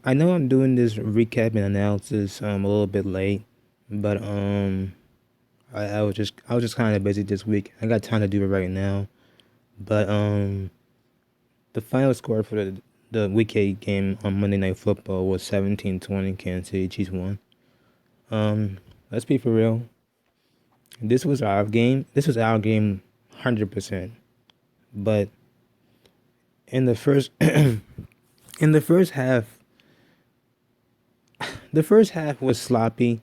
I know I'm doing this recap and analysis a little bit late, but I was just kind of busy this week. I got time to do it right now. But the final score for the week 8 game on Monday Night Football was 17-20. Kansas City Chiefs won. Let's be for real. This was our game. This was our game, 100%. But in the first in the first half, the first half was sloppy.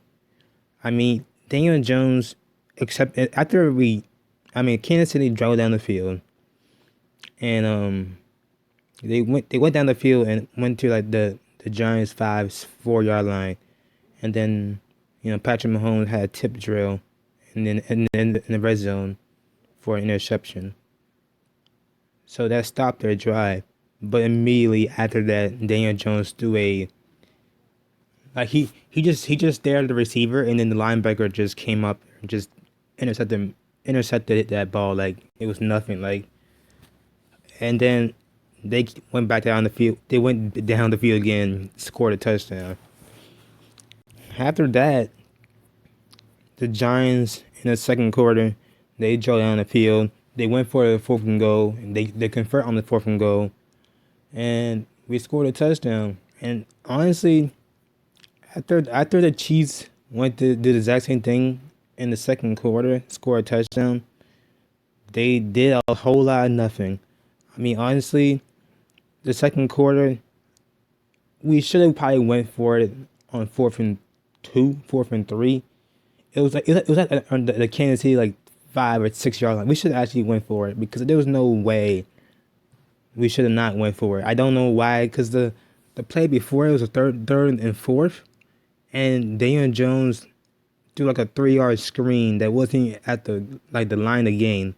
I mean, Daniel Jones, except after Kansas City drove down the field, and they went down the field and went to like the Giants 5 4 yard line, and then Patrick Mahomes had a tip drill, and then in the red zone for an interception. So that stopped their drive. But immediately after that, Daniel Jones threw a like he just stared at the receiver, and then the linebacker just came up and just intercepted that ball like it was nothing. Like, and then they went back down the field. They went down the field again, scored a touchdown. After that, the Giants in the second quarter, they drove down the field. They went for the fourth and goal. And they convert on the fourth and goal, and we scored a touchdown. And honestly, after the Chiefs went to do the exact same thing in the second quarter, score a touchdown, they did a whole lot of nothing. I mean, honestly, the second quarter, we should have probably went for it on 4th and 2, 4th and 3. It was like on the Kansas City like 5 or 6 yard line. We should have actually went for it because there was no way we should have not went for it. I don't know why, because the play before it was a third and fourth, and Daniel Jones threw like a 3 yard screen that wasn't at the line of game.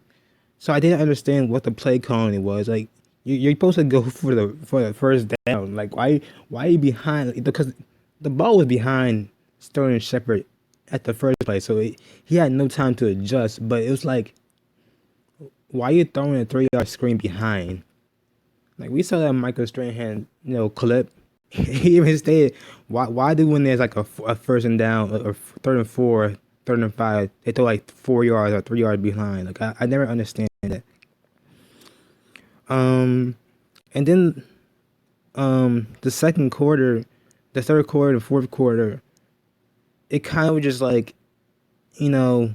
So I didn't understand what the play calling was. Like, you're supposed to go for the first down. Like, why are you behind? Like, because the ball was behind Sterling Shepard at the first play, so he had no time to adjust. But it was like, why are you throwing a 3 yard screen behind? Like, we saw that Michael Strahan, clip. He even stated, why do when there's like a first and down or 3rd and 4, 3rd and 5, they throw like 4 yards or 3 yards behind? Like, I never understand that. And then the second quarter, the third quarter, the fourth quarter, it kind of was just like, you know,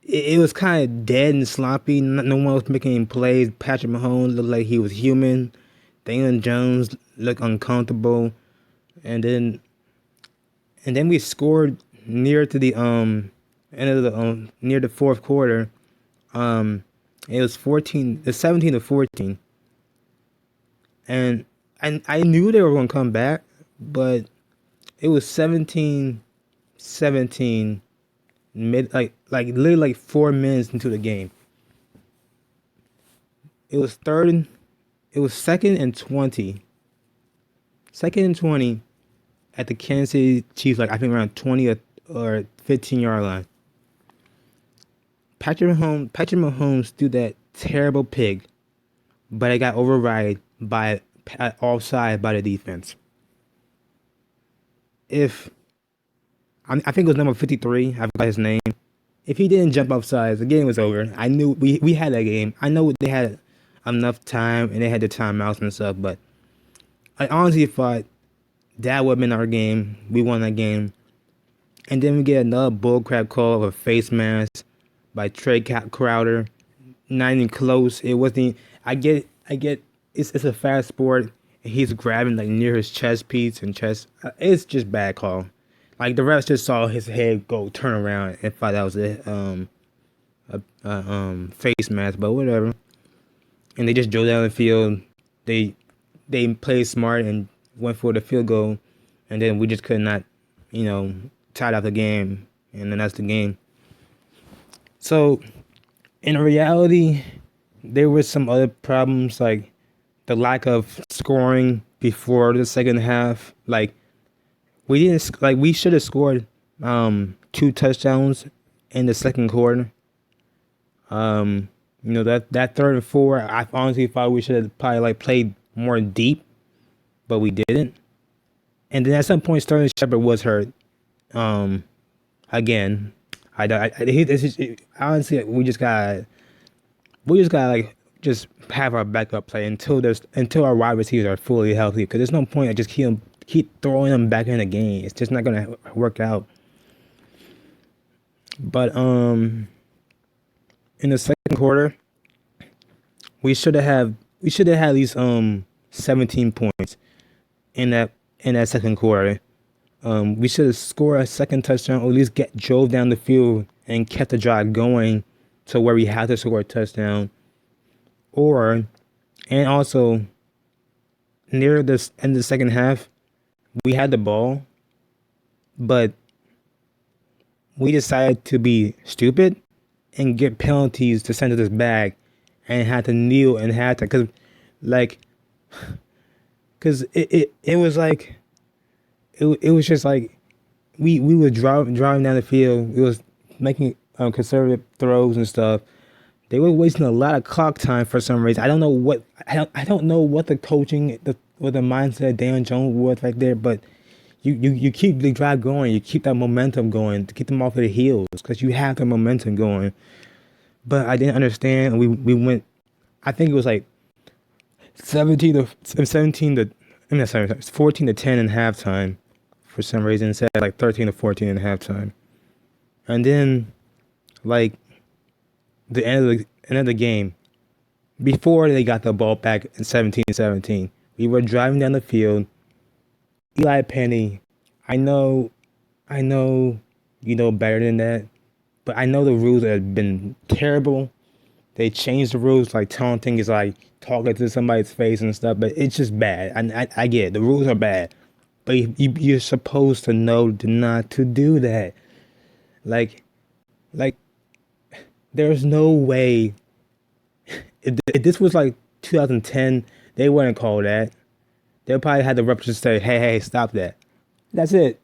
it was kind of dead and sloppy. No one was making any plays. Patrick Mahomes looked like he was human. Daniel Jones looked uncomfortable, and then we scored near to the end of the near the fourth quarter. It was 17-14, and I knew they were gonna come back, but it was 17-17 mid literally like 4 minutes into the game. It was second and 20. Second and 20 at the Kansas City Chiefs, like I think around 20 or 15 yard line. Patrick Mahomes threw that terrible pig, but it got override by offside by the defense. If I think it was number 53, I forgot his name. If he didn't jump offsides, the game was over. I knew we had that game. I know they had enough time and they had the timeouts and stuff, but I honestly thought that would have been our game. We won that game. And then we get another bullcrap call of a face mask by Trey Crowder. Not even close. It wasn't. I get. It's a fast sport. And he's grabbing like near his chest piece and chest. It's just bad call. Like the refs just saw his head go turn around and thought that was a face mask, but whatever. And they just drove down the field. They played smart and went for the field goal, and then we just could not, tied out the game, and then that's the game. So, in reality, there were some other problems like the lack of scoring before the second half. Like we should have scored 2 touchdowns in the second quarter. That 3rd and 4, I honestly thought we should have probably like played more deep but we didn't. And then at some point, Sterling Shepard was hurt. Um, Again, honestly, we just got like just have our backup play until our wide receivers are fully healthy. Because there's no point. I just keep throwing them back in the game. It's just not gonna work out. But in the second quarter, we should have had at least 17 points in that second quarter. We should have scored a second touchdown, or at least drove down the field and kept the drive going to where we had to score a touchdown. And also near the end of the second half, we had the ball, but we decided to be stupid and get penalties to send to this bag, and had to kneel and had to like because it was like it was just like we were driving down the field. It was making conservative throws and stuff. They were wasting a lot of clock time for some reason. I don't know what the coaching what the mindset of Dan Jones was right there, but you keep the drive going. You keep that momentum going to keep them off of the heels because you have the momentum going. But I didn't understand. We went. I think it was like 17 to. I mean, sorry, 14 to 10 in halftime. For some reason, instead of like 13 to 14 in halftime. And then, like the end of the game, before they got the ball back in 17-17, we were driving down the field. Eli Penny, I know, you know better than that, but I know the rules have been terrible. They changed the rules, like taunting is like talking to somebody's face and stuff, but it's just bad. I get it. The rules are bad, but you're supposed to know not to do that. Like, there's no way. If this was like 2010, they wouldn't call that. They probably had the representatives say, "Hey, stop that." That's it.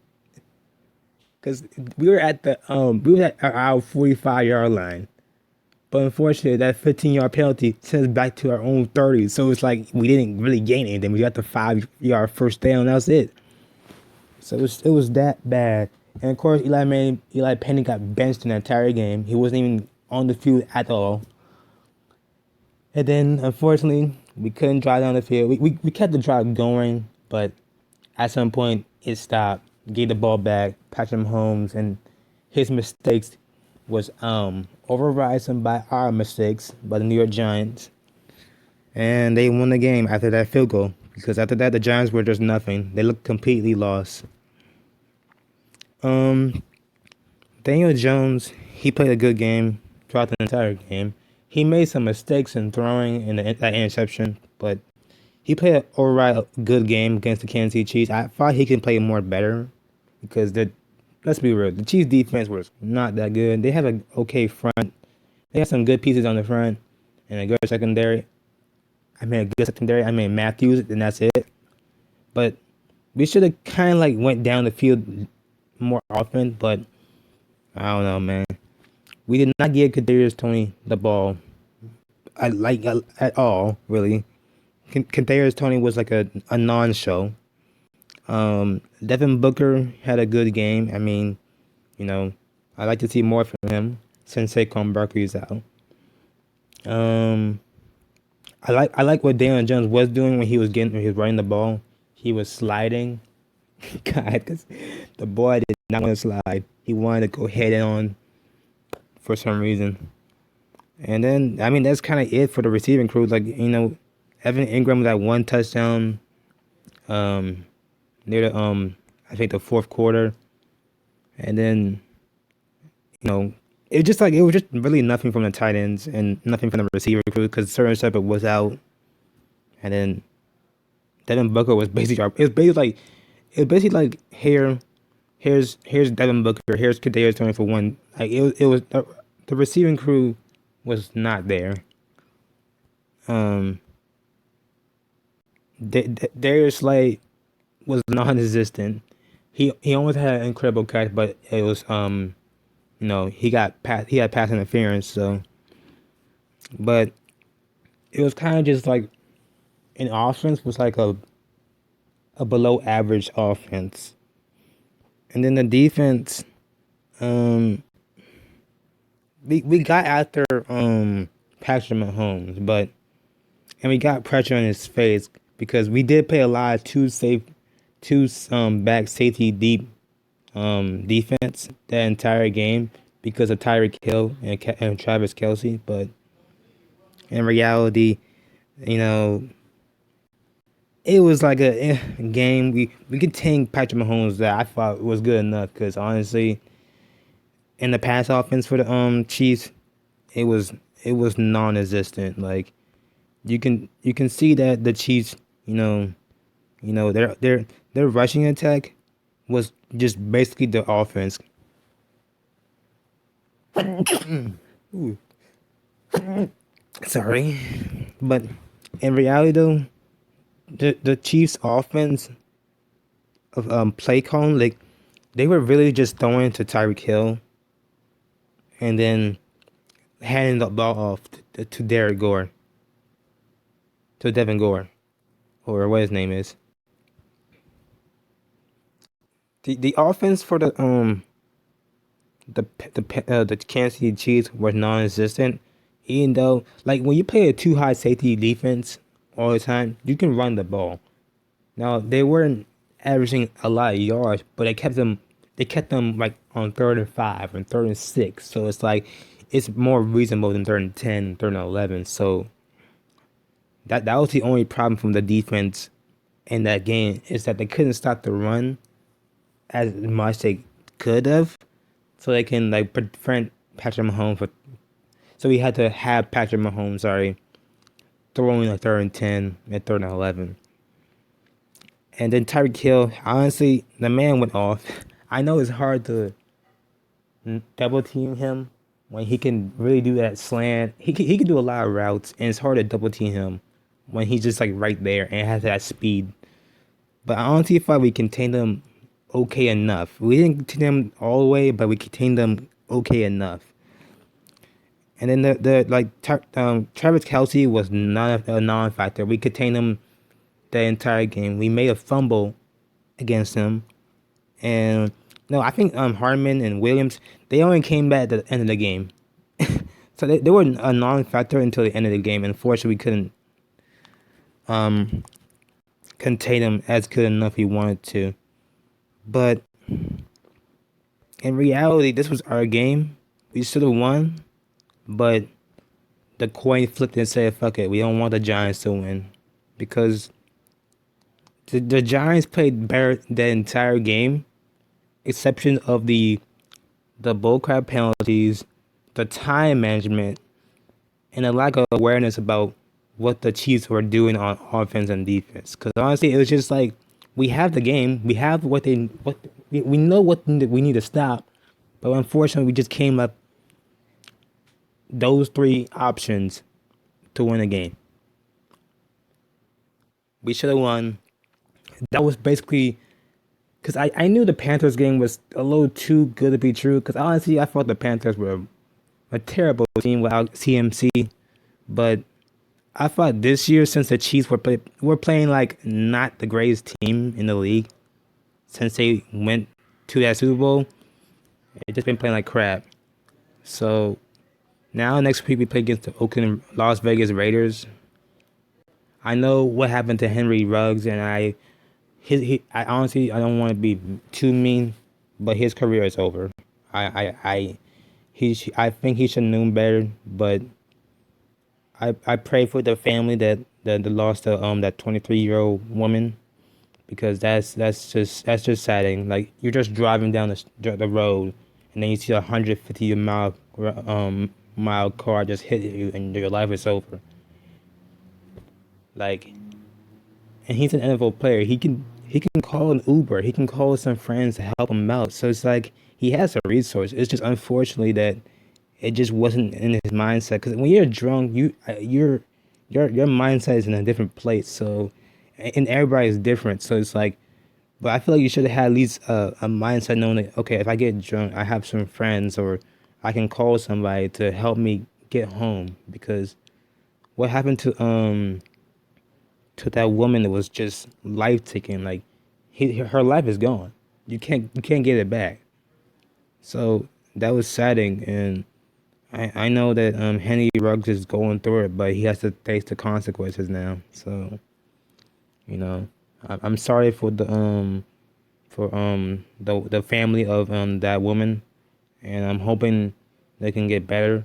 Because we were at our 45-yard line. But unfortunately, that 15-yard penalty sends us back to our own 30. So it's like we didn't really gain anything. We got the 5-yard first down. That was it. So it was that bad. And of course, Eli Penny got benched in the entire game. He wasn't even on the field at all. And then, unfortunately, we couldn't drive down the field. We kept the drive going, but at some point, it stopped. Gave the ball back. Patrick Mahomes and his mistakes was overridden by our mistakes by the New York Giants. And they won the game after that field goal. Because after that, the Giants were just nothing. They looked completely lost. Daniel Jones, he played a good game throughout the entire game. He made some mistakes in throwing in that interception, but he played an overall good game against the Kansas City Chiefs. I thought he can play more better because let's be real, the Chiefs defense was not that good. They have an okay front. They have some good pieces on the front and a good secondary. I mean Matthews, and that's it. But we should have kind of like went down the field more often, but I don't know, man. We did not give Kadarius Toney the ball. At all, really. Kadarius Toney was like a non-show. Devin Booker had a good game. I mean, I like to see more from him since Saquon Barkley's out. I like what Daniel Jones was doing when he was running the ball. He was sliding. God, because the boy did not want to slide. He wanted to go head on for some reason. And then, I mean, that's kind of it for the receiving crew. Like, Evan Ingram with that one touchdown near the, I think the fourth quarter. And then, it was just really nothing from the tight ends and nothing from the receiver crew because Sterling Shepard was out. And then Devin Booker was basically like here's Devin Booker, here's Kadarius Toney for one. Like it was the receiving crew was not there. Darius Slay was non-existent. He almost had an incredible catch, but it was he had pass interference. So, but it was kind of just like an offense was like a a below average offense. And then the defense, um, we got after Patrick Mahomes, but and we got pressure on his face because we did play a lot of two back safety deep defense that entire game because of Tyreek Hill and Travis Kelce. But in reality, you know, it was like a game. We contained Patrick Mahomes that I thought was good enough because honestly, in the pass offense for the Chiefs, it was it was non-existent. Like you can see that the Chiefs, their rushing attack was just basically the offense. Ooh, sorry, but in reality though, the Chiefs offense of play calling, like they were really just throwing to Tyreek Hill and then handing the ball off to Derek Gore, to Devin Gore, or what his name is. The offense for the Kansas City Chiefs was non-existent. Even though, like when you play a too high safety defense all the time, you can run the ball. Now they weren't averaging a lot of yards, but they kept them like on 3rd and 5 and 3rd and 6. So it's like it's more reasonable than 3rd and 10, 3rd and 11. So that was the only problem from the defense in that game is that they couldn't stop the run as much they could have, so they can like prevent Patrick Mahomes. So we had to have Patrick Mahomes, sorry, throwing a 3rd and 10 and 3rd and 11. And then Tyreek Hill, honestly, the man went off. I know it's hard to double team him when he can really do that slant. He can do a lot of routes, and it's hard to double team him when he's just like right there and has that speed. But I honestly thought we contained them okay enough. We didn't contain them all the way, but we contained them okay enough. And then Travis Kelce was not a non-factor. We contained him the entire game. We made a fumble against him, and no, I think Hartman and Williams they only came back at the end of the game, so they were a non-factor until the end of the game. Unfortunately, we couldn't um, contain him as good enough he wanted to. But in reality, this was our game. We should have won, but the coin flipped and said, "Fuck it, we don't want the Giants to win," because the Giants played better the entire game, exception of the bullcrap penalties, the time management, and a lack of awareness about what the Chiefs were doing on offense and defense. Because honestly, it was just like we have the game, we have what we know what we need to stop, but unfortunately, we just came up those three options to win a game. We should have won. That was basically because I knew the Panthers game was a little too good to be true. Because honestly, I thought the Panthers were a terrible team without CMC. But I thought this year, since the Chiefs were playing like not the greatest team in the league, since they went to that Super Bowl, they just been playing like crap. So now next week we play against the Oakland Las Vegas Raiders. I know what happened to Henry Ruggs, and I honestly I don't want to be too mean, but his career is over. I think he should have known better, but I pray for the family that lost that 23-year-old woman because that's just saddening. Like you're just driving down the road and then you see 150 mile car just hit you and your life is over. Like, and he's an NFL player. He can call an Uber. He can call some friends to help him out. So it's like he has a resource. It's just unfortunately that it just wasn't in his mindset. Because when you're drunk, your mindset is in a different place. So, and everybody is different. So it's like, but I feel like you should have had at least a mindset knowing that okay, if I get drunk, I have some friends or I can call somebody to help me get home. Because what happened to to that woman that was just life taking. Like her life is gone. You can't get it back. So that was saddening, and I know that Henry Ruggs is going through it, but he has to face the consequences now. So I'm sorry for the family of that woman, and I'm hoping they can get better.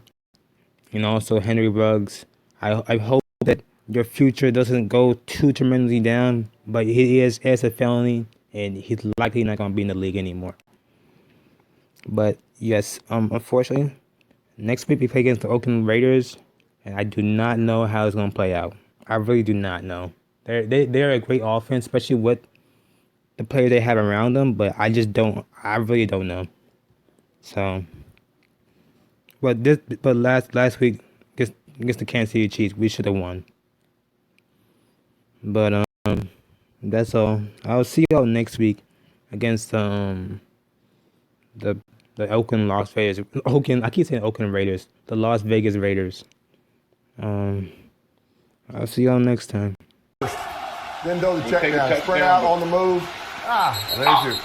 And also Henry Ruggs, I hope that your future doesn't go too tremendously down, but he is as a felony, and he's likely not gonna be in the league anymore. But yes, unfortunately, next week we play against the Oakland Raiders, and I do not know how it's gonna play out. I really do not know. They're a great offense, especially with the players they have around them, but I really don't know. So, but last week against the Kansas City Chiefs, we should have won. But that's all. I'll see y'all next week against the Oakland Las Vegas Oakland. I keep saying Oakland Raiders. The Las Vegas Raiders. I'll see y'all next time. Then do the check down. Sprint out on the move.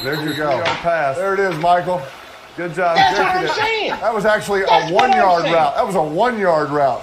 There's your go. Pass. There it is, Michael. Good job. That's what I'm saying. That was actually a 1 yard route. That was a 1 yard route.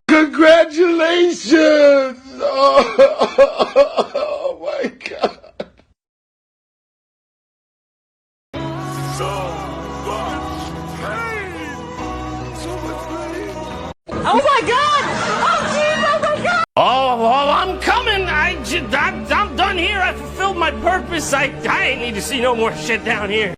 Congratulations! Oh my God. So much pain! So much pain! Oh my God! Oh jeez! Oh my God! Oh, I'm coming. I'm done here. I fulfilled my purpose. I ain't need to see no more shit down here.